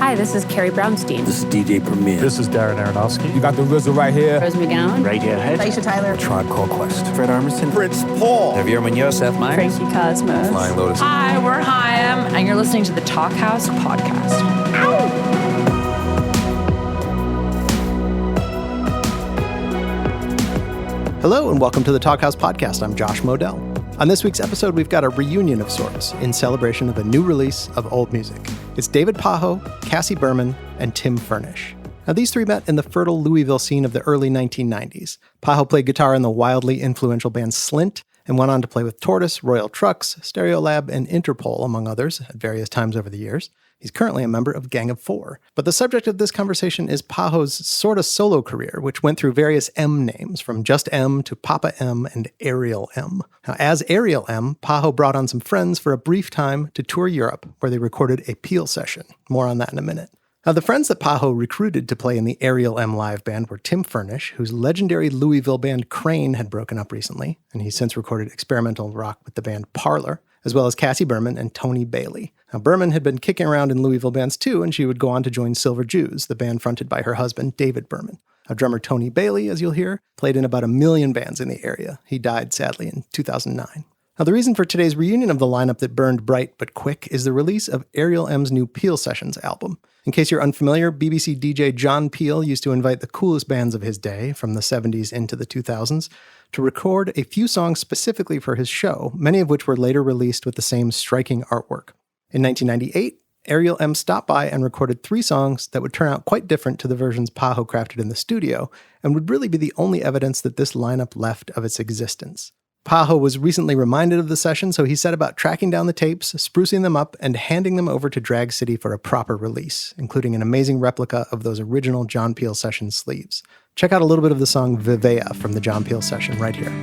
Hi, this is Carrie Brownstein. This is DJ Premier. This is Darren Aronofsky. You got the RZA right here. Rose McGowan. Radiohead. Aisha Tyler. Tribe Called Quest. Fred Armisen. Prince Paul. Javier Munoz. Seth Meyers. Frankie Cosmos. Flying Lotus. Hi, we're Chaim, and you're listening to the Talkhouse podcast. Hello and welcome to the Talkhouse podcast. I'm Josh Modell. On this week's episode, we've got a reunion of sorts in celebration of a new release of old music. It's David Pajo, Cassie Berman, and Tim Furnish. Now, these three met in the fertile Louisville scene of the early 1990s. Pajo played guitar in the wildly influential band Slint and went on to play with Tortoise, Royal Trux, Stereolab, and Interpol, among others, at various times over the years. He's currently a member of Gang of Four. But the subject of this conversation is Pajo's sorta-solo career, which went through various M names, from just M to Papa M and Ariel M. Now, as Ariel M, Pajo brought on some friends for a brief time to tour Europe, where they recorded a Peel session. More on that in a minute. Now, the friends that Pajo recruited to play in the Ariel M live band were Tim Furnish, whose legendary Louisville band Crain had broken up recently, and he's since recorded experimental rock with the band Parlour, as well as Cassie Berman and Tony Bailey. Now, Berman had been kicking around in Louisville bands too, and she would go on to join Silver Jews, the band fronted by her husband, David Berman. Now, drummer Tony Bailey, as you'll hear, played in about 1 million bands in the area. He died, sadly, in 2009. Now, the reason for today's reunion of the lineup that burned bright but quick is the release of Ariel M's new Peel Sessions album. In case you're unfamiliar, BBC DJ John Peel used to invite the coolest bands of his day, from the 70s into the 2000s, to record a few songs specifically for his show, many of which were later released with the same striking artwork. In 1998, Ariel M stopped by and recorded 3 songs that would turn out quite different to the versions Pajo crafted in the studio, and would really be the only evidence that this lineup left of its existence. Pajo was recently reminded of the session, so he set about tracking down the tapes, sprucing them up, and handing them over to Drag City for a proper release, including an amazing replica of those original John Peel session sleeves. Check out a little bit of the song Vivea from the John Peel session right here.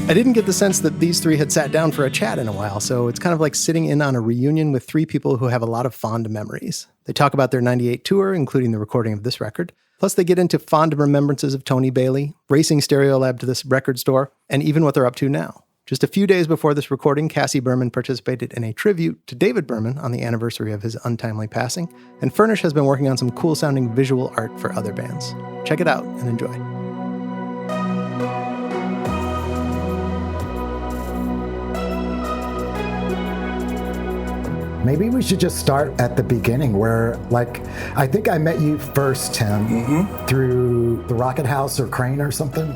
I didn't get the sense that these three had sat down for a chat in a while, so it's kind of like sitting in on a reunion with 3 people who have a lot of fond memories. They talk about their 98 tour, including the recording of this record. Plus, they get into fond remembrances of Tony Bailey, racing Stereolab to this record store, and even what they're up to now. Just a few days before this recording, Cassie Berman participated in a tribute to David Berman on the anniversary of his untimely passing, and Furnish has been working on some cool-sounding visual art for other bands. Check it out and enjoy. Maybe we should just start at the beginning where, I think I met you first, Tim, through the Rocket House or Crain or something.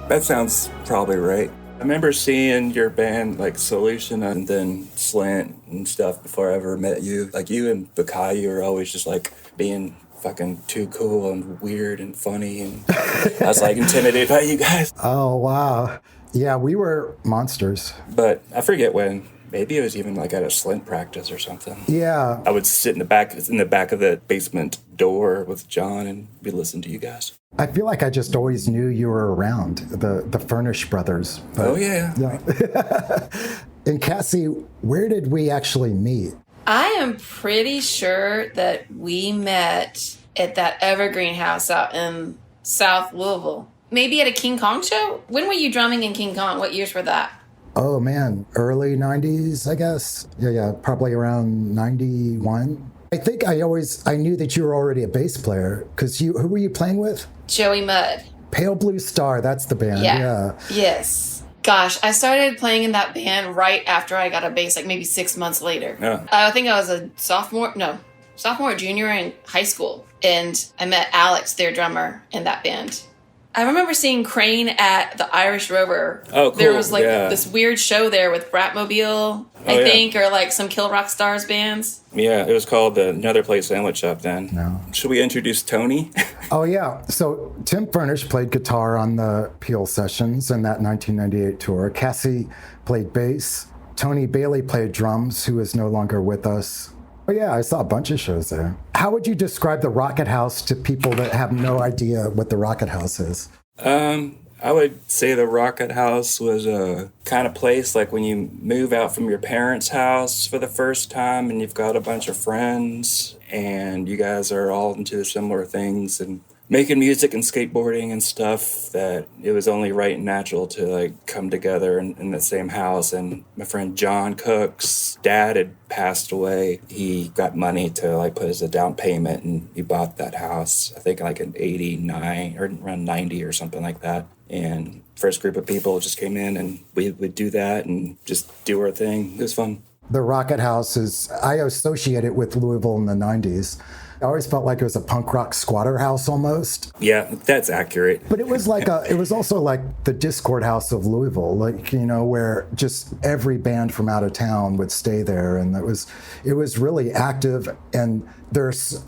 That sounds probably right. I remember seeing your band, Solution and then Slint and stuff before I ever met you. You and Bakai, you were always just, being fucking too cool and weird and funny, and I was, intimidated by you guys. Oh, wow. Yeah, we were monsters. But I forget when. Maybe it was even at a Slint practice or something. Yeah. I would sit in the back of the basement door with John and we listened to you guys. I feel like I just always knew you were around, the Furnish brothers. But, oh, yeah. And Cassie, where did we actually meet? I am pretty sure that we met at that Evergreen house out in South Louisville. Maybe at a King Kong show? When were you drumming in King Kong? What years were that? Oh, man, early 90s, I guess. Yeah, probably around 91. I think I knew that you were already a bass player, because who were you playing with? Joey Mudd. Pale Blue Star, that's the band, yeah. Yes. Gosh, I started playing in that band right after I got a bass, maybe 6 months later. Yeah. I think I was a sophomore or junior in high school, and I met Alex, their drummer, in that band. I remember seeing Crain at the Irish Rover. Oh, cool. There was this weird show there with Bratmobile, I think, or some Kill Rock Stars bands. Yeah, it was called the Another Place Sandwich Shop then. No. Should we introduce Tony? Oh, yeah. So Tim Furnish played guitar on the Peel sessions in that 1998 tour. Cassie played bass. Tony Bailey played drums, who is no longer with us. Oh, yeah, I saw a bunch of shows there. How would you describe the Rocket House to people that have no idea what the Rocket House is? I I would say the Rocket House was a kind of place like when you move out from your parents' house for the first time and you've got a bunch of friends and you guys are all into similar things and making music and skateboarding and stuff, that it was only right and natural to like come together in the same house. And my friend John Cook's dad had passed away. He got money to like put as a down payment and he bought that house, I think like in 89 or around 90 or something like that. And first group of people just came in and we would do that and just do our thing. It was fun. The Rocket House is, I associate it with Louisville in the 90s. I always felt like it was a punk rock squatter house almost. Yeah, that's accurate. But it was like it was also like the Discord House of Louisville, like, you know, where just every band from out of town would stay there. And it was really active. And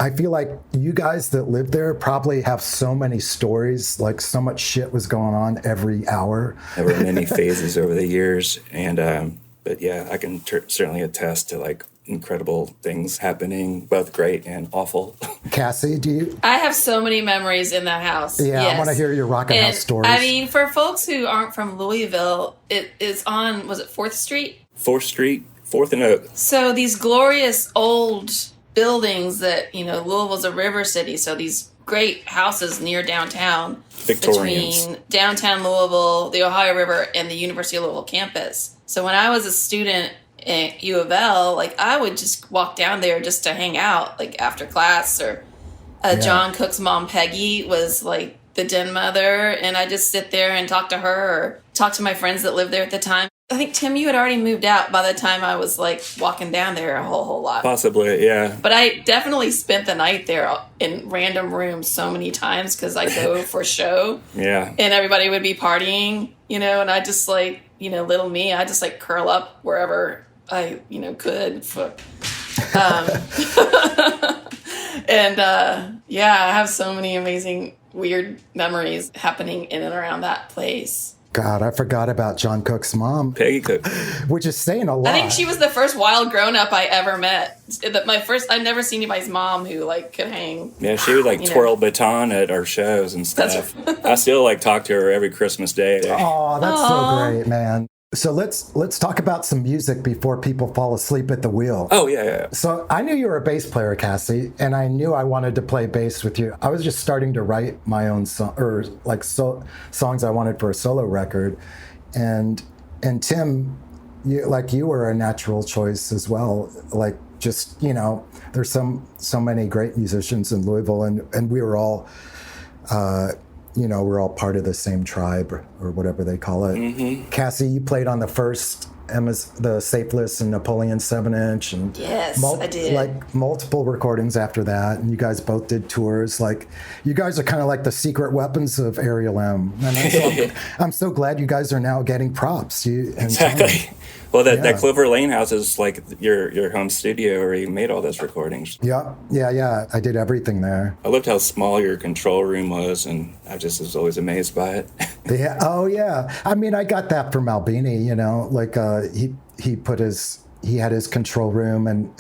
I feel like you guys that live there probably have so many stories, like so much shit was going on every hour. There were many phases over the years. And, but yeah, I can certainly attest to like incredible things happening, both great and awful. Cassie, do you? I have so many memories in that house. Yeah, yes. I want to hear your Rocket House stories. I mean, for folks who aren't from Louisville, it is on, was it 4th Street? 4th Street, 4th and Oak. So these glorious old buildings that, you know, Louisville's a river city, so these great houses near downtown. Victorians. Between downtown Louisville, the Ohio River, and the University of Louisville campus. So when I was a student at U of L, like I would just walk down there just to hang out, like after class. Or John Cook's mom Peggy was like the den mother, and I just sit there and talk to her or talk to my friends that lived there at the time. I think Tim, you had already moved out by the time I was like walking down there a whole lot. Possibly, yeah. But I definitely spent the night there in random rooms so many times because I go for show. Yeah. And everybody would be partying, you know, and I just like, you know, little me, I just like curl up wherever I, you know, could. And yeah, I have so many amazing, weird memories happening in and around that place. God, I forgot about John Cook's mom. Peggy Cook. Which is saying a lot. I think she was the first wild grown-up I ever met. I'd never seen anybody's mom who, like, could hang. Yeah, she would, like, twirl baton at our shows and stuff. I still, like, talk to her every Christmas Day. Oh, that's so great, man. So let's talk about some music before people fall asleep at the wheel. Oh, yeah. So I knew you were a bass player, Cassie, and I knew I wanted to play bass with you. I was just starting to write my own songs I wanted for a solo record. And Tim, you were a natural choice as well. Like, just, you know, there's so many great musicians in Louisville, and we were all you know, we're all part of the same tribe or whatever they call it. Mm-hmm. Cassie, you played on the first the Safeless and Napoleon 7-inch. And yes, I did. Like multiple recordings after that. And you guys both did tours. Like, you guys are kind of like the secret weapons of Ariel M. And I'm so glad you guys are now getting props. Exactly. Well, that Clover Lane house is like your home studio where you made all those recordings. Yeah. I did everything there. I loved how small your control room was, and I just was always amazed by it. Yeah. Oh, yeah. I mean, I got that from Albini, you know, like he had his control room and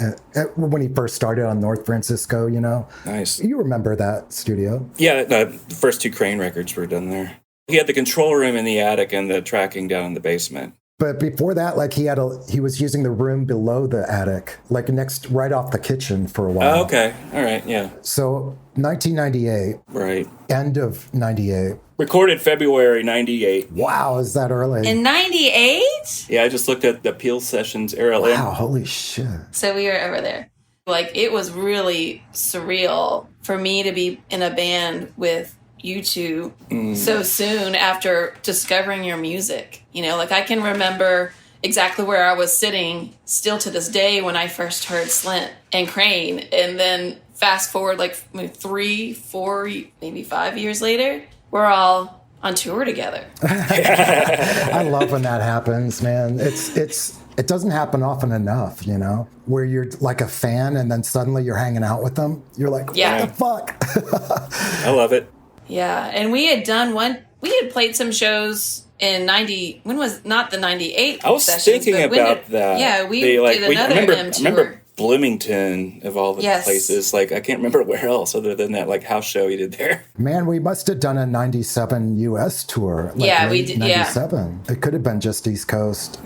when he first started on North Francisco, you know. Nice. You remember that studio? Yeah, the first 2 Crain records were done there. He had the control room in the attic and the tracking down in the basement. But before that, like he was using the room below the attic, like right off the kitchen for a while. Oh, okay. All right. Yeah. So 1998. Right. End of 98. Recorded February 98. Wow, is that early? In 98? Yeah, I just looked at the Peel Sessions era. Wow, holy shit. So we were over there. Like, it was really surreal for me to be in a band with you two so soon after discovering your music. You know, like I can remember exactly where I was sitting still to this day when I first heard Slint and Crain. And then fast forward like 3, 4, maybe 5 years later, we're all on tour together. I love when that happens, man. It doesn't happen often enough, you know, where you're like a fan and then suddenly you're hanging out with them. You're like, what the fuck? I love it. Yeah, and we had played some shows in 98 I was sessions, thinking about that. Yeah, we did another M tour. Bloomington of all the Yes. places. Like, I can't remember where else other than that, like, house show you did there. Man, we must have done a 97 US tour. Like Yeah, we late did, yeah. 97. It could have been just East Coast.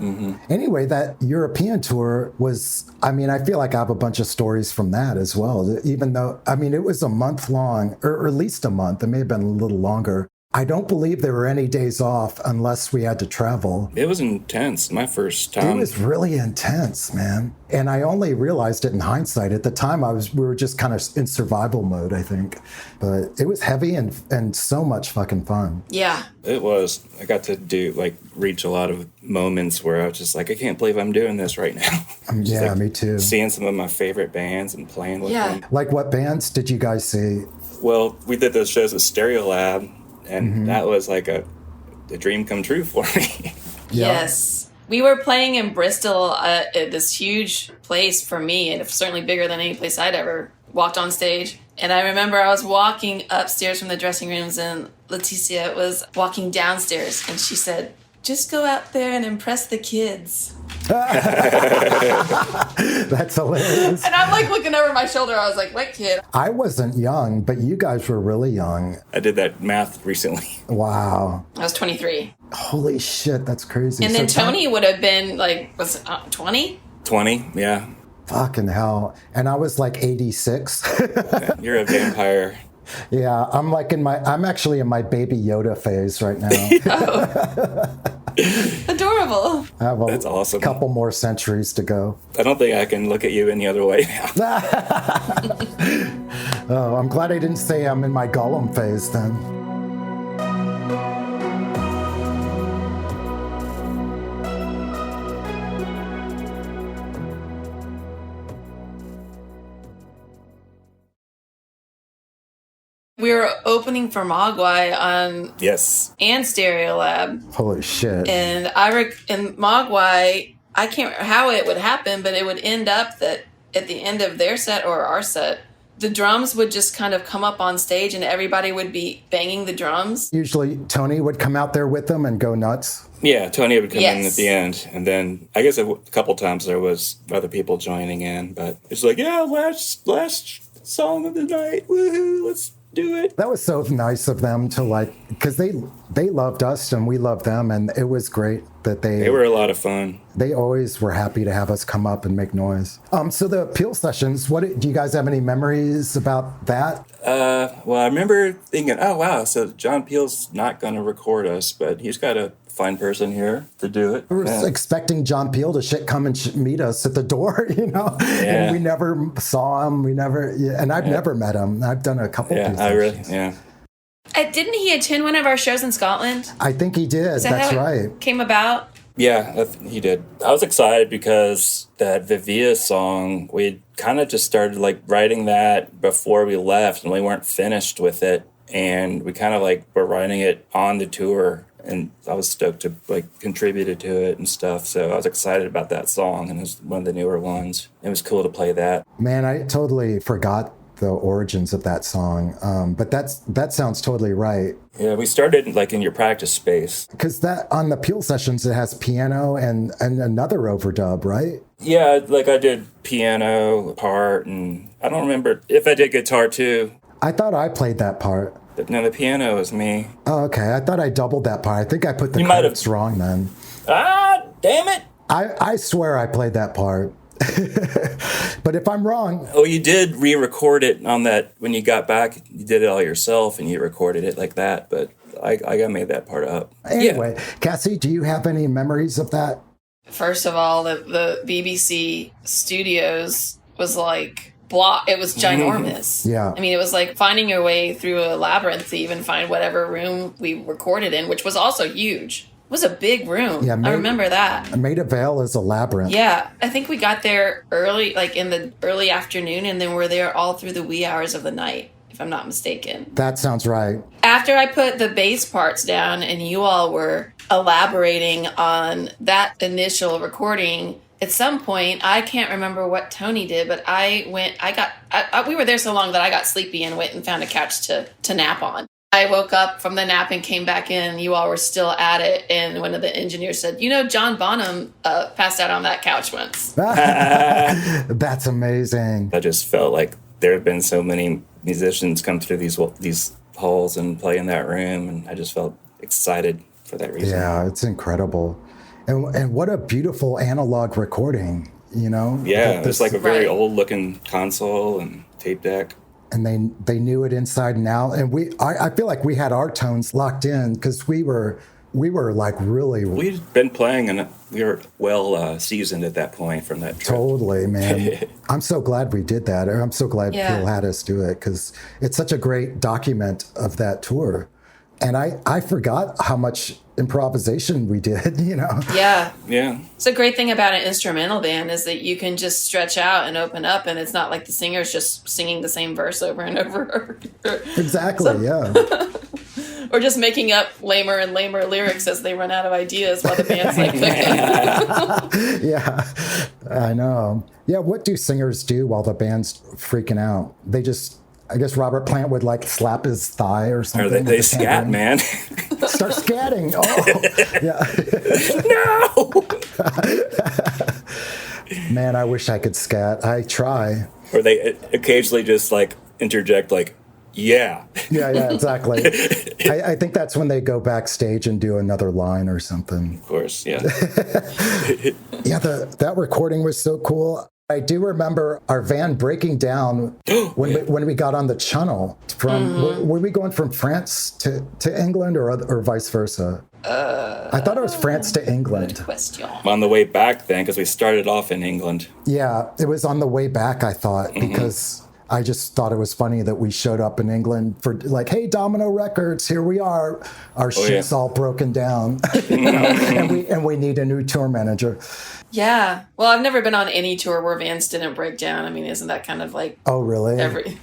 Anyway, that European tour was, I mean, I feel like I have a bunch of stories from that as well. Even though, I mean, it was a month long, or at least a month. It may have been a little longer. I don't believe there were any days off unless we had to travel. It was intense, my first It time. was really intense, man. And I only realized it in hindsight. At the time, we were just kind of in survival mode, I think. But it was heavy and so much fucking fun. Yeah. It was. I got to reach a lot of moments where I was just like, I can't believe I'm doing this right now. Just, Yeah, like, me too. Seeing some of my favorite bands and playing with Yeah. them. Like, what bands did you guys see? Well, we did those shows at Stereolab, and that was like a dream come true for me. Yeah. Yes. We were playing in Bristol at this huge place for me, and it's certainly bigger than any place I'd ever walked on stage. And I remember I was walking upstairs from the dressing rooms, and Leticia was walking downstairs, and she said, "Just go out there and impress the kids." That's hilarious. And I'm like looking over my shoulder. I was like, "What kid?" I wasn't young, but you guys were really young. I did that math recently. Wow. I was 23. Holy shit, that's crazy. And then So Tony would have been like, was 20? 20, yeah. Fucking hell. And I was like 86. You're a vampire. Yeah, I'm actually in my baby Yoda phase right now. Adorable. I have That's awesome. couple more centuries to go. I don't think I can look at you any other way now. Oh, I'm glad I didn't say I'm in my Gollum phase then. We were opening for Mogwai on Yes. and Stereolab. Holy shit. And in Mogwai, I can't remember how it would happen, but it would end up that at the end of their set or our set, the drums would just kind of come up on stage and everybody would be banging the drums. Usually Tony would come out there with them and go nuts. Yeah, Tony would come in Yes. at the end. And then I guess a couple times there was other people joining in. But it's like, yeah, last song of the night. Woohoo, let's do it. That was so nice of them to because they loved us and we loved them, and it was great that They were a lot of fun. they always were happy to have us come up and make noise. So the Peel sessions, do you guys have any memories about that? Well, I remember thinking, oh, wow, so John Peel's not going to record us, but he's got a fine person here to do it. We were expecting John Peel to come and meet us at the door, Yeah. and we never saw him. And I've never met him. I've done a couple Yeah, Peel I really, sessions. yeah. Didn't he attend one of our shows in Scotland? I think he did. Is that That's how it right. came about? Yeah, he did. I was excited because that Vivia song, we kind of just started writing that before we left, and we weren't finished with it. And we kind of were writing it on the tour, and I was stoked to contributed to it and stuff. So I was excited about that song, and it was one of the newer ones. It was cool to play that. Man, I totally forgot the origins of that song, but that sounds totally right. Yeah, we started in your practice space. Because that on the Peel sessions, it has piano and another overdub, right? Yeah, I did piano part, and I don't remember if I did guitar too. I thought I played that part. But no, the piano was me. Oh, okay. I thought I doubled that part. I think I put the You might have- credits wrong then. Ah, damn it! I swear I played that part. But if I'm wrong, Oh, you did re-record it on that when you got back. You did it all yourself, and you recorded it like that. But I made that part up. anyway, Cassie, do you have any memories of that? First of all, the BBC studios was it was ginormous. Yeah. I mean, it was like finding your way through a labyrinth to even find whatever room we recorded in, which was also huge. It was a big room. Yeah, I remember that. Maida Vale is a labyrinth. Yeah, I think we got there early, in the early afternoon, and then we're there all through the wee hours of the night, if I'm not mistaken. That sounds right. After I put the bass parts down and you all were elaborating on that initial recording, at some point, I can't remember what Tony did, but we were there so long that I got sleepy and went and found a couch to nap on. I woke up from the nap and came back in. You all were still at it. And one of the engineers said, John Bonham passed out on that couch once. That's amazing. I just felt like there have been so many musicians come through these halls and play in that room. And I just felt excited for that reason. Yeah, it's incredible. And what a beautiful analog recording, Yeah, it's like a very old looking console and tape deck. And they knew it inside and out. And I feel like we had our tones locked in because we were like really. We'd been playing and we were well seasoned at that point from that trip. Totally, man. I'm so glad we did that. I'm so glad Phil had us do it because it's such a great document of that tour. And I forgot how much improvisation we did, Yeah. Yeah. It's a great thing about an instrumental band is that you can just stretch out and open up, and it's not like the singer's just singing the same verse over and over. Exactly, yeah. Or just making up lamer and lamer lyrics as they run out of ideas while the band's like cooking. Yeah, I know. Yeah, what do singers do while the band's freaking out? They just... I guess Robert Plant would like slap his thigh or something. Or they scat, man. Start scatting. Oh, yeah. No. Man, I wish I could scat. I try. Or they occasionally just like interject, like, yeah. Yeah, exactly. I think that's when they go backstage and do another line or something. Of course, yeah. Yeah, that recording was so cool. I do remember our van breaking down when we got on the channel from. Were we going from France to England or vice versa? I thought it was France to England. Good question. On the way back then, because we started off in England. Yeah, it was on the way back, I thought, because I just thought it was funny that we showed up in England for like, hey, Domino Records, here we are. Our shit's all broken down, and we need a new tour manager. Yeah. Well, I've never been on any tour where vans didn't break down. I mean, isn't that kind of like... Oh, really? With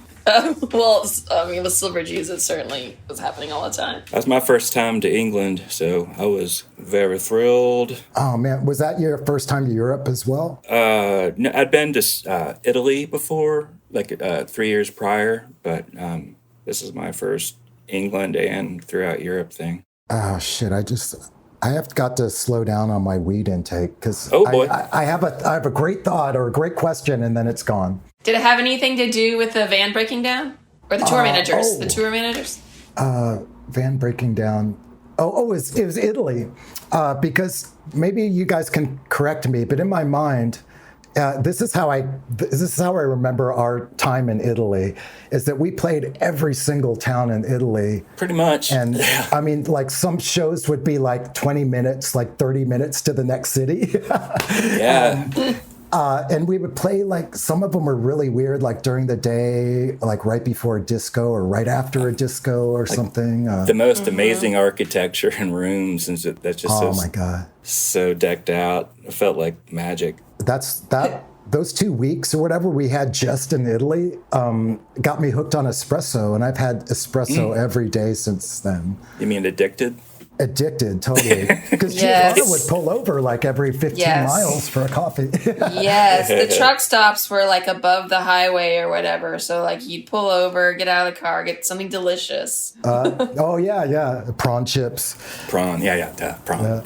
Silver Jews, it certainly was happening all the time. That was my first time to England, so I was very thrilled. Oh, man. Was that your first time to Europe as well? No, I'd been to Italy before, like 3 years prior, but this is my first England and throughout Europe thing. Oh, shit. I have got to slow down on my weed intake because I have a great thought or a great question and then it's gone. Did it have anything to do with the van breaking down? Or the tour managers? The tour managers? Van breaking down. It was Italy. Because maybe you guys can correct me, but in my mind, this is how I remember our time in Italy, is that we played every single town in Italy. Pretty much. And I mean, like some shows would be like 20 minutes, like 30 minutes to the next city. Yeah. And we would play, like, some of them were really weird, like during the day, like right before a disco or right after a disco or something. The most amazing architecture in rooms, and that's just oh my God, so decked out. It felt like magic. Those 2 weeks or whatever we had just in Italy got me hooked on espresso, and I've had espresso every day since then. You mean addicted? Addicted, totally. Because Giovanna would pull over like every 15 miles for a coffee. Yes, the truck stops were like above the highway or whatever. So like you'd pull over, get out of the car, get something delicious. Prawn chips. Prawn, prawn.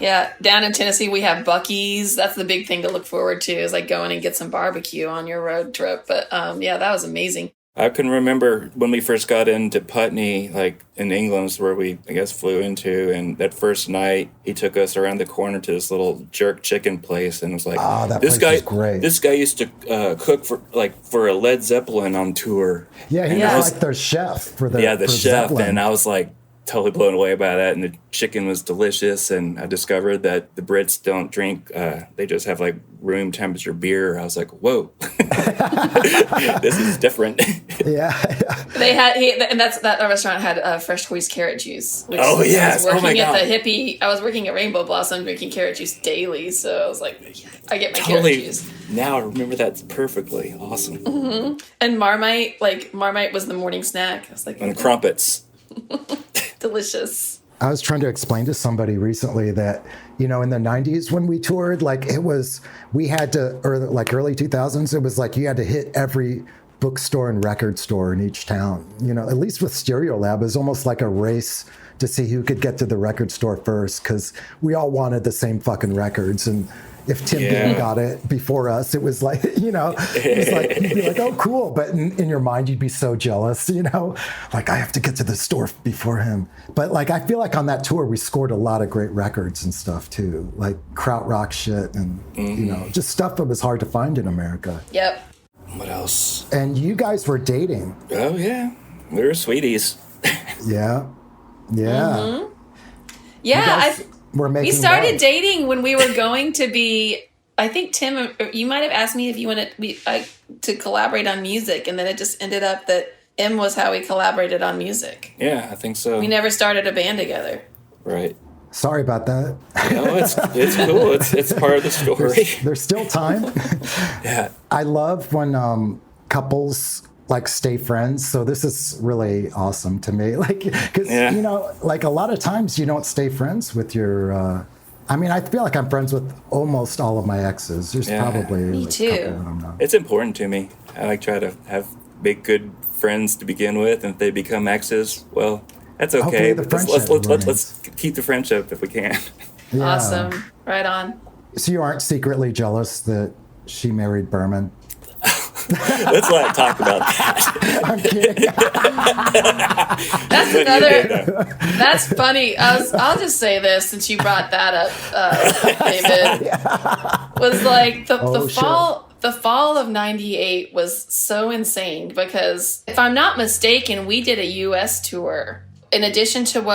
Yeah, down in Tennessee we have Buc-ee's. That's the big thing to look forward to, is like going and get some barbecue on your road trip. But that was amazing. I can remember when we first got into Putney, like in England, where we, I guess, flew into, and that first night he took us around the corner to this little jerk chicken place, and was like, this place is great. This guy used to cook for a Led Zeppelin on tour. Yeah, he was like their chef for the chef, Zeppelin. And I was like totally blown away by that, and the chicken was delicious, and I discovered that the Brits don't drink, they just have like room temperature beer. I was like, whoa, this is different. Yeah. They had, that restaurant had fresh squeezed carrot juice. Which oh, yes. I was working at the hippie, I was working at Rainbow Blossom drinking carrot juice daily, so I was like, I get my carrot juice. Now I remember that perfectly. Awesome. Mm-hmm. And Marmite was the morning snack. I was like, and crumpets. Delicious. I was trying to explain to somebody recently that, in the 90s when we toured, like we had to, or like early 2000s, it was like you had to hit every bookstore and record store in each town. You know, at least with Stereolab, it was almost like a race to see who could get to the record store first, because we all wanted the same fucking records. And if Tim Bean got it before us, it was like, you know, it was like, you'd be like, oh, cool. But in your mind, you'd be so jealous, you know, like I have to get to the store before him. But like, I feel like on that tour, we scored a lot of great records and stuff too, like krautrock shit and, you know, just stuff that was hard to find in America. Yep. What else? And you guys were dating. Oh, yeah. We were sweeties. Yeah. Yeah. Yeah. We started love. dating when we were going to be, I think, Tim, you might have asked me if you wanted to collaborate on music, and then it just ended up that M was how we collaborated on music. Yeah, I think so. We never started a band together. Right. Sorry about that. No, it's cool. It's part of the story. There's still time. Yeah. I love when couples like stay friends. So this is really awesome to me. Like, because, you know, like a lot of times you don't stay friends with your, I mean, I feel like I'm friends with almost all of my exes. There's probably me like too. A couple, I don't know. It's important to me. I like try to make good friends to begin with, and if they become exes, well, that's okay. Let's keep the friendship if we can. Yeah. Awesome. Right on. So you aren't secretly jealous that she married Berman? Let's not talk about that. I'm kidding. That's another. That's funny. I'll just say this since you brought that up, David. Was like the fall. The fall of '98 was so insane because, if I'm not mistaken, we did a U.S. tour in addition to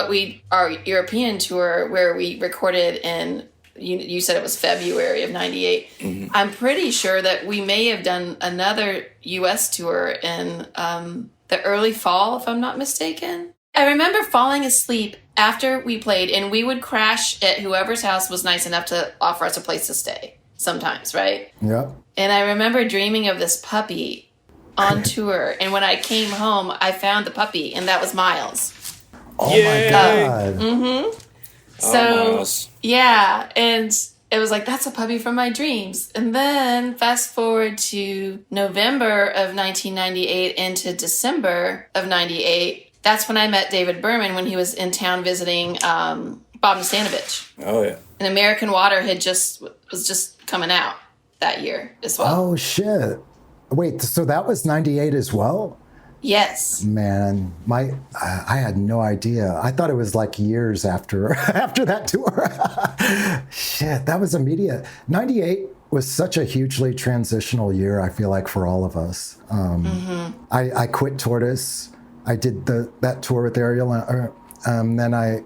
our European tour, where we recorded in. You said it was February of '98. Mm-hmm. I'm pretty sure that we may have done another U.S. tour in the early fall, if I'm not mistaken. I remember falling asleep after we played, and we would crash at whoever's house was nice enough to offer us a place to stay sometimes, right? Yeah. And I remember dreaming of this puppy on tour, and when I came home, I found the puppy, and that was Miles. Oh, my God. Mm-hmm. So, yeah, and it was like, that's a puppy from my dreams. And then fast forward to November of 1998 into December of 98. That's when I met David Berman when he was in town visiting Bob Nastanovich. Oh, yeah. And American Water was just coming out that year as well. Oh, shit. Wait, so that was 98 as well? Yes. Man, I had no idea. I thought it was like years after that tour. Shit, that was immediate. 98 was such a hugely transitional year, I feel like, for all of us. I quit Tortoise. I did that tour with Ariel. Then I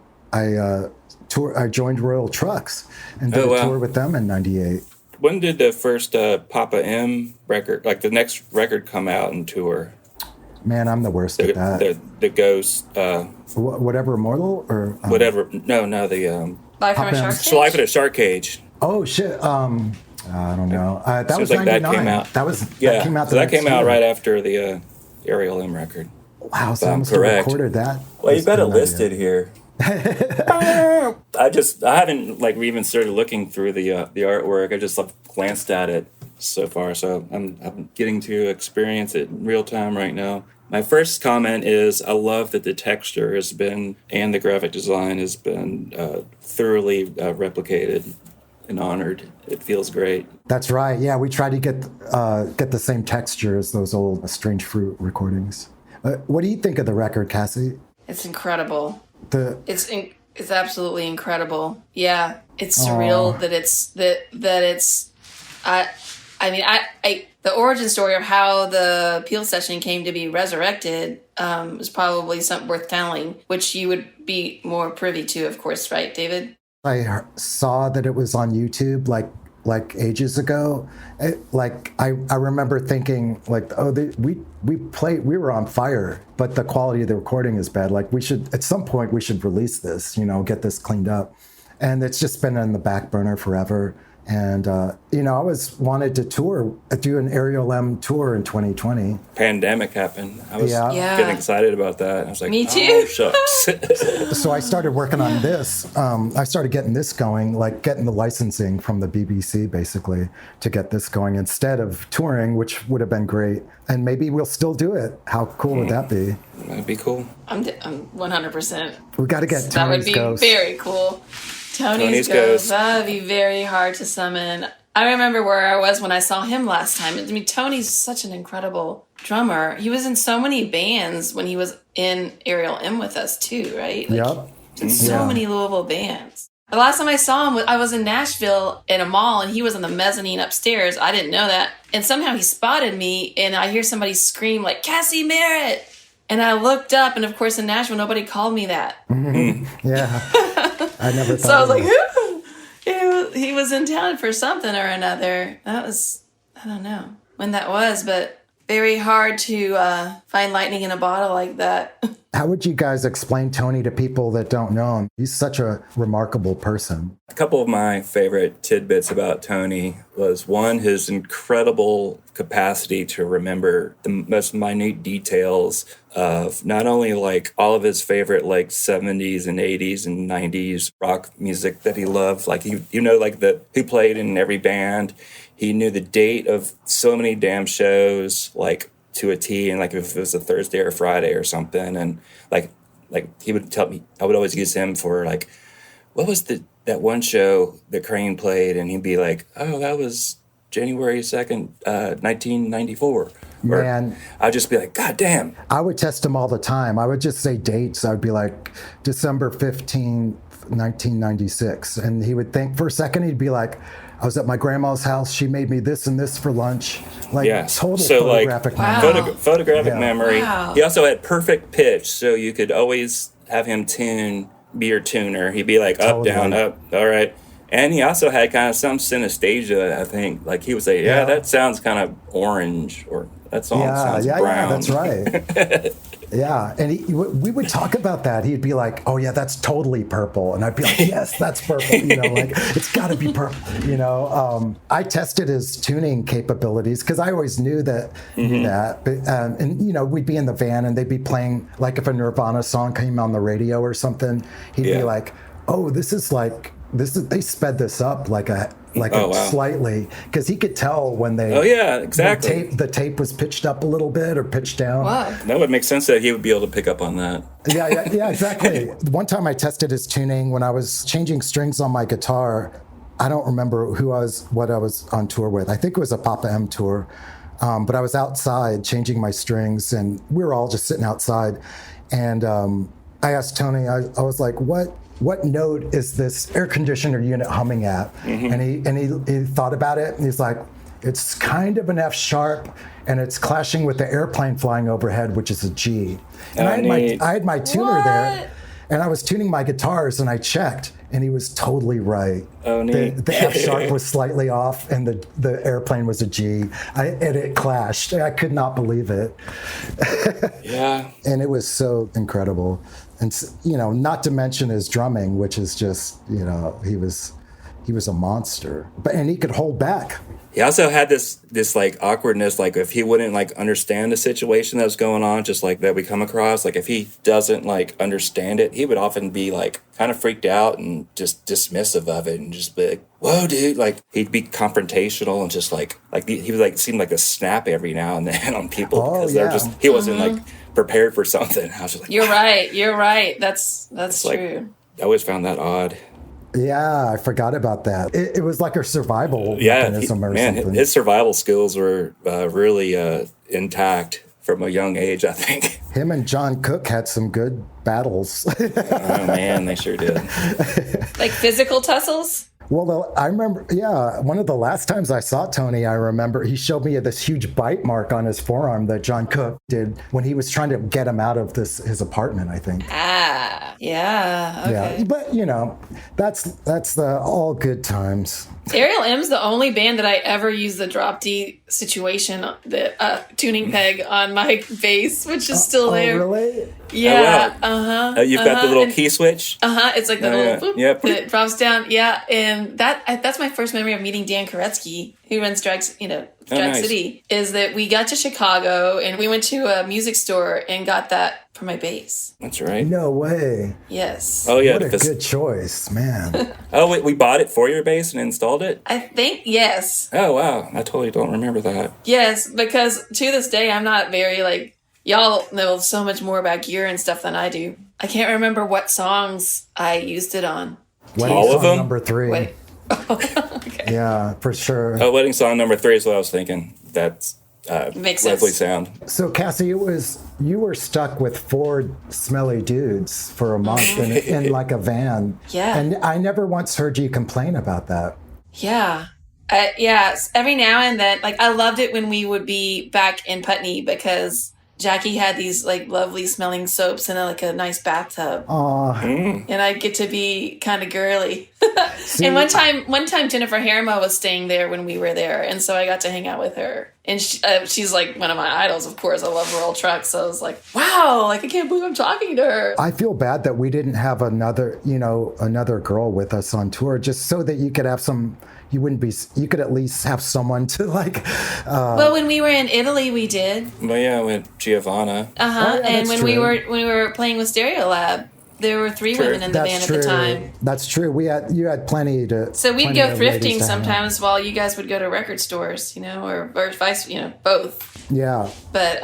joined Royal Trux and did a tour with them in 98. When did the first Papa M record, like the next record, come out and tour? Man, I'm the worst at that. The Ghost. Whatever Immortal or whatever. No. The Life from a Shark Cage? Life in a Shark Cage. Oh shit. I don't know. That was like 99. that came out. That came out. So that came out right after the Ariel M record. Wow. So I must have recorded that. Well, you got it listed here. I haven't even started looking through the artwork. I just glanced at it so far, so I'm getting to experience it in real time right now. My first comment is I love that the texture has been and the graphic design has been thoroughly replicated and honored. It feels great. That's right. Yeah, we tried to get the same texture as those old Strange Fruit recordings. What do you think of the record, Cassie? It's incredible. It's absolutely incredible. Yeah, it's surreal that it's. The origin story of how the Peel session came to be resurrected is probably something worth telling, which you would be more privy to, of course, right, David? I saw that it was on YouTube like ages ago. I remember thinking we were on fire, but the quality of the recording is bad. Like at some point we should release this, get this cleaned up. And it's just been on the back burner forever. And, I always wanted to do an Ariel M tour in 2020. Pandemic happened. I was Yeah. getting excited about that. I was like, Me too. oh, shucks. So I started working on this. I started getting this going, like getting the licensing from the BBC, basically, to get this going instead of touring, which would have been great. And maybe we'll still do it. How cool would that be? That'd be cool. I'm 100%. We got to get That Tony's would be Ghost. very cool. Tony's Ghost. Ghost. That would be very hard to summon. I remember where I was when I saw him last time. I mean, Tony's such an incredible drummer. He was in so many bands when he was in Ariel M with us too, right? Like, Yep. in so many Louisville bands. The last time I saw him, I was in Nashville in a mall, and he was on the mezzanine upstairs. I didn't know that. And somehow he spotted me, and I hear somebody scream, like, Cassie Merritt! And I looked up, and of course in Nashville, nobody called me that. Yeah. I never thought So I was of like, it. who? He was in town for something or another. That was, I don't know when that was, but very hard to find lightning in a bottle like that. How would you guys explain Tony to people that don't know him? He's such a remarkable person. A couple of my favorite tidbits about Tony was one, his incredible capacity to remember the most minute details of not only like all of his favorite like 70s and 80s and 90s rock music that he loved, like who played in every band. He knew the date of so many damn shows, like to a T, and like if it was a Thursday or Friday or something, and like he would tell me, I would always use him for like, what was that one show that Crain played, and he'd be like, oh, that was January 2nd, 1994. Man, I'd just be like, God damn. I would test him all the time. I would just say dates. I would be like, December 15th, 1996. And he would think for a second, he'd be like, I was at my grandma's house. She made me this and this for lunch. Like, total photographic memory. Photographic memory. Wow. He also had perfect pitch, so you could always have him be your tuner. He'd be like up, down, up. All right. And he also had kind of some synesthesia, I think. Like he would say, yeah, that sounds kind of orange, or that song sounds brown. Yeah, that's right. Yeah, and we would talk about that. He'd be like, "Oh yeah, that's totally purple," and I'd be like, "Yes, that's purple." Like it's got to be purple. I tested his tuning capabilities because I always knew that. But, and we'd be in the van and they'd be playing like if a Nirvana song came on the radio or something, he'd be like, "Oh, this is they sped this up slightly," because he could tell when they the tape was pitched up a little bit or pitched down. Wow. That would make sense that he would be able to pick up on that. Yeah, exactly. One time I tested his tuning when I was changing strings on my guitar. I don't remember what I was on tour with. I think it was a Papa M tour, but I was outside changing my strings, and we were all just sitting outside. And I asked Tony, I was like, what note is this air conditioner unit humming at? And he thought about it, and he's like, it's kind of an F sharp, and it's clashing with the airplane flying overhead, which is a G. And I had my tuner there, and I was tuning my guitars, and I checked, and he was totally right. Oh, neat. The F sharp was slightly off, and the airplane was a G. And it clashed. I could not believe it. Yeah. And it was so incredible. And, not to mention his drumming, which is just, he was a monster. And he could hold back. He also had this like awkwardness, like if he wouldn't like understand the situation that was going on, just like that we come across, like if he doesn't like understand it, he would often be like kind of freaked out and just dismissive of it and just be like, whoa, dude, like he'd be confrontational and just like he would like seem like a snap every now and then on people because they're just, he wasn't like prepared for something. I was just like, You're right. That's true. Like, I always found that odd. Yeah, I forgot about that. It was like a survival mechanism or something. His survival skills were really intact from a young age, I think. Him and John Cook had some good battles. Oh, man, they sure did. Like physical tussles? Well, I remember, one of the last times I saw Tony, I remember he showed me this huge bite mark on his forearm that John Cook did when he was trying to get him out of his apartment, I think. Yeah, okay. Yeah, but that's the all good times. Ariel M's the only band that I ever used the drop D situation, the tuning peg on my bass, which is still there. Oh, really? Yeah. You've got the little key switch. It's like the little boop, Yep. that drops down. Yeah, and that's my first memory of meeting Dan Koretsky, who runs Drag nice. City. Is that we got to Chicago and we went to a music store and got that for my bass. That's right. No way. Yes. Oh yeah. What a good choice, man. Oh wait, we bought it for your bass and installed it. I think yes. Oh wow, I totally don't remember that. Yes, because to this day I'm not very y'all know so much more about gear and stuff than I do. I can't remember what songs I used it on. All of them? Number 3. Wait. Okay. Yeah, for sure. Oh, wedding song number 3 is what I was thinking. That's Makes lovely sense. sound. So, Cassie, you were stuck with 4 smelly dudes for a month in like a van. Yeah. And I never once heard you complain about that. Yeah. Every now and then, I loved it when we would be back in Putney because Jackie had these lovely smelling soaps and a nice bathtub. Aw. And I'd get to be kind of girly. And one time Jennifer Harriman was staying there when we were there, and so I got to hang out with her. And she's one of my idols, of course. I love Rural Trux, so I was like, wow, I can't believe I'm talking to her. I feel bad that we didn't have another girl with us on tour, just so that you could have you could at least have someone to Well, when we were in Italy, we did. Well, yeah, with Giovanna. yeah, and that's when true. we were playing with Stereolab, there were 3 women in the band at the time. That's true. You had plenty to. So we'd plenty go of ladies thrifting to hang out. sometimes while you guys would go to record stores, or vice, both. Yeah. But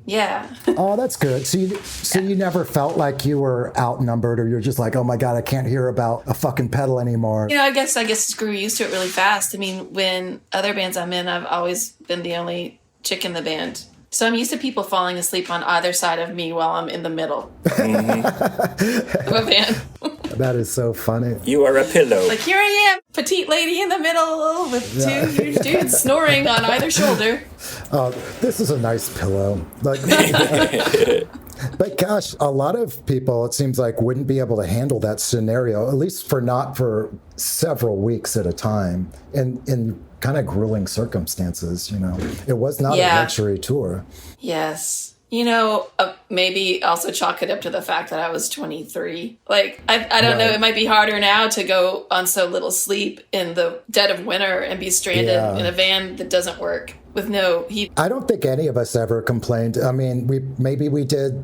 yeah. Oh, that's good. So you never felt like you were outnumbered, or you're just like, oh my God, I can't hear about a fucking pedal anymore. I guess I grew used to it really fast. I mean, when other bands I'm in, I've always been the only chick in the band. So I'm used to people falling asleep on either side of me while I'm in the middle of a band. That is so funny. You are a pillow. Here I am, petite lady in the middle with 2 huge dudes snoring on either shoulder. This is a nice pillow. But gosh, a lot of people, it seems like, wouldn't be able to handle that scenario, at least not for several weeks at a time, in kind of grueling circumstances. It was not a luxury tour. Yes. Maybe also chalk it up to the fact that I was 23. I don't know, it might be harder now to go on so little sleep in the dead of winter and be stranded in a van that doesn't work with no heat. I don't think any of us ever complained. I mean, we did,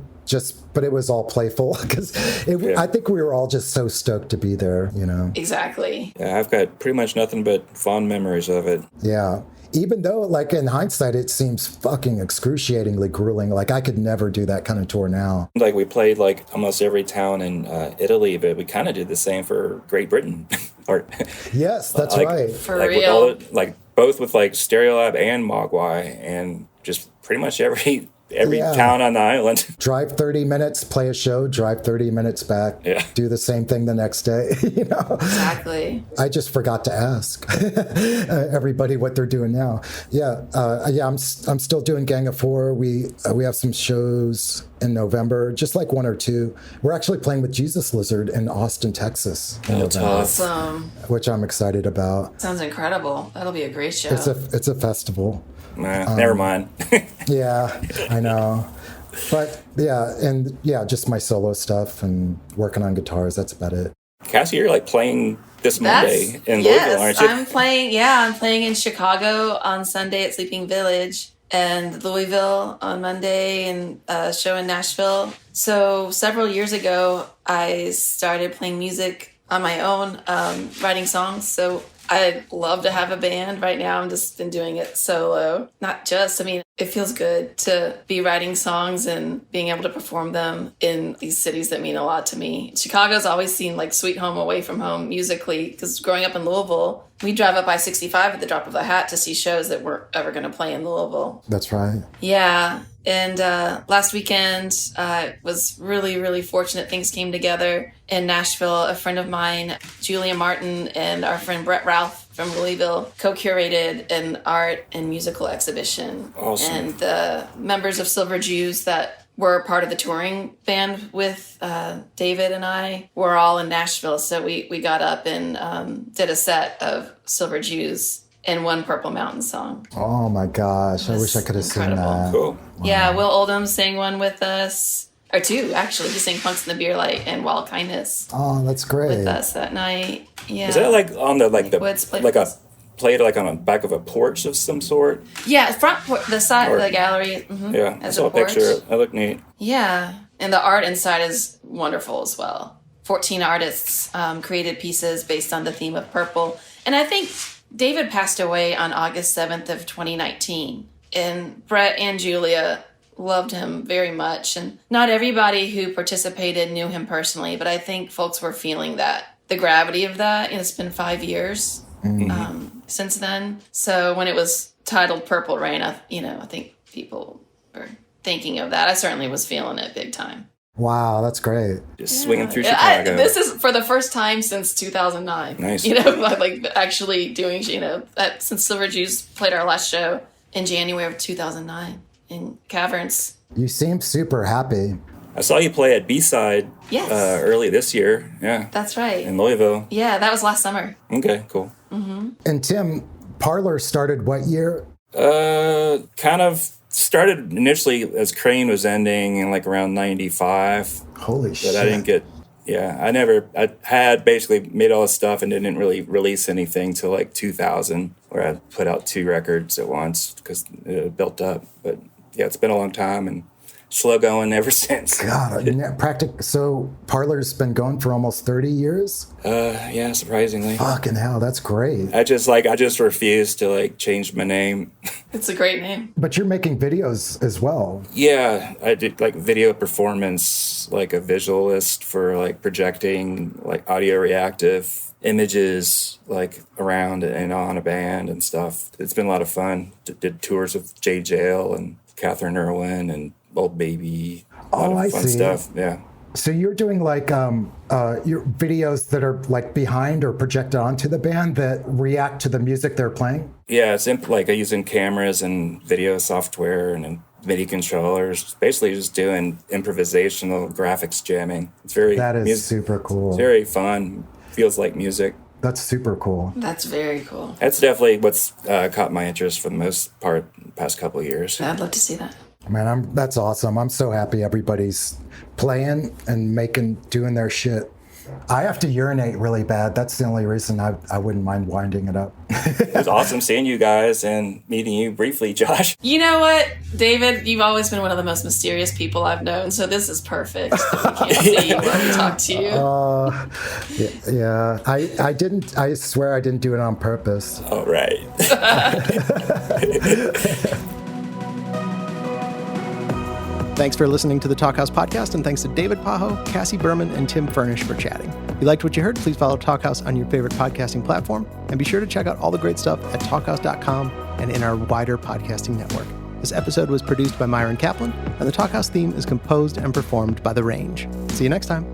but it was all playful because I think we were all just so stoked to be there, Exactly. Yeah, I've got pretty much nothing but fond memories of it. Yeah. Even though, in hindsight, it seems fucking excruciatingly grueling. I could never do that kind of tour now. We played almost every town in Italy, but we kind of did the same for Great Britain. Yes, that's right. For with real. both with Stereolab and Mogwai, and just pretty much every town on the island. Drive 30 minutes, play a show, drive 30 minutes back, do the same thing the next day. Exactly. I just forgot to ask everybody what they're doing now. I'm still doing Gang of Four. We have some shows in November, just 1 or 2. We're actually playing with Jesus Lizard in Austin, Texas, in November, Awesome. which I'm excited about. Sounds incredible. That'll be a great show. It's a festival. Nah, never mind. Yeah, I know. But just my solo stuff and working on guitars. That's about it. Cassie, you're playing this Monday in Louisville, aren't you? I'm playing in Chicago on Sunday at Sleeping Village, and Louisville on Monday, and a show in Nashville. So several years ago, I started playing music on my own, writing songs. So I'd love to have a band. Right now, I'm just been doing it solo. It feels good to be writing songs and being able to perform them in these cities that mean a lot to me. Chicago's always seemed like sweet home away from home musically, because growing up in Louisville, we drive up I-65 at the drop of a hat to see shows that weren't ever going to play in Louisville. That's right. Yeah. And last weekend, I was really, really fortunate. Things came together in Nashville. A friend of mine, Julia Martin, and our friend Brett Ralph from Louisville co-curated an art and musical exhibition. Awesome. And the members of Silver Jews that were part of the touring band with David and I. We're all in Nashville, so we got up and did a set of Silver Jews and one Purple Mountain song. Oh my gosh, I wish I could have seen that. Cool. Wow. Yeah, Will Oldham sang one with us, or two actually. He sang Punks in the Beer Light and Wild Kindness Oh, that's great. with us that night. Yeah. Is that like on the Woods played like with a us. played like on the back of a porch of some sort? Yeah, the side Or- of the gallery. Yeah, I as saw a porch. picture. That looked neat. Yeah, and the art inside is wonderful as well. 14 artists created pieces based on the theme of purple. And I think David passed away on August 7th of 2019. And Brett and Julia loved him very much. And not everybody who participated knew him personally, but I think folks were feeling the gravity of that. And it's been 5 years since then. So when it was titled Purple Rain, I think people were thinking of that. I certainly was feeling it big time. Wow, that's great. Just swinging through Chicago. This is for the first time since 2009. Nice. Like actually doing, since Silver Jews played our last show in January of 2009 in Caverns. You seem super happy. I saw you play at B-Side Yes. early this year. Yeah. That's right. In Louisville. Yeah, that was last summer. Okay, cool. And Tim, Parlour started what year? Kind of started initially as Crain was ending in like around 95. Holy shit. But I didn't get, I had basically made all this stuff and didn't really release anything till like 2000, where I put out 2 records at once because it built up. But yeah, it's been a long time and slow going ever since. God, so Parlour's been going for almost 30 years? Yeah, surprisingly. Fucking hell, that's great. I just refused to like change my name. It's a great name. But you're making videos as well. Yeah, I did like video performance, like a visualist for like projecting like audio reactive images like around and on a band and stuff. It's been a lot of fun. Did tours with Jay Jail and Catherine Irwin and Old Baby. A lot of fun stuff. Yeah. So you're doing like your videos that are like behind or projected onto the band that react to the music they're playing? Yeah, it's like using cameras and video software and MIDI controllers. Basically just doing improvisational graphics jamming. It's That is super cool. It's very fun. Feels like music. That's super cool. That's very cool. That's definitely what's caught my interest for the most part the past couple of years. I'd love to see that. Man, that's awesome. I'm so happy everybody's playing and doing their shit. I have to urinate really bad. That's the only reason I wouldn't mind winding it up. It was awesome seeing you guys and meeting you briefly, Josh. You know what, David? You've always been one of the most mysterious people I've known, so this is perfect that we can't see you when we talk to you. Yeah. I swear I didn't do it on purpose. All right. Thanks for listening to the Talkhouse podcast, and thanks to David Pajo, Cassie Berman, and Tim Furnish for chatting. If you liked what you heard, please follow Talkhouse on your favorite podcasting platform, and be sure to check out all the great stuff at talkhouse.com and in our wider podcasting network. This episode was produced by Myron Kaplan, and the Talkhouse theme is composed and performed by The Range. See you next time.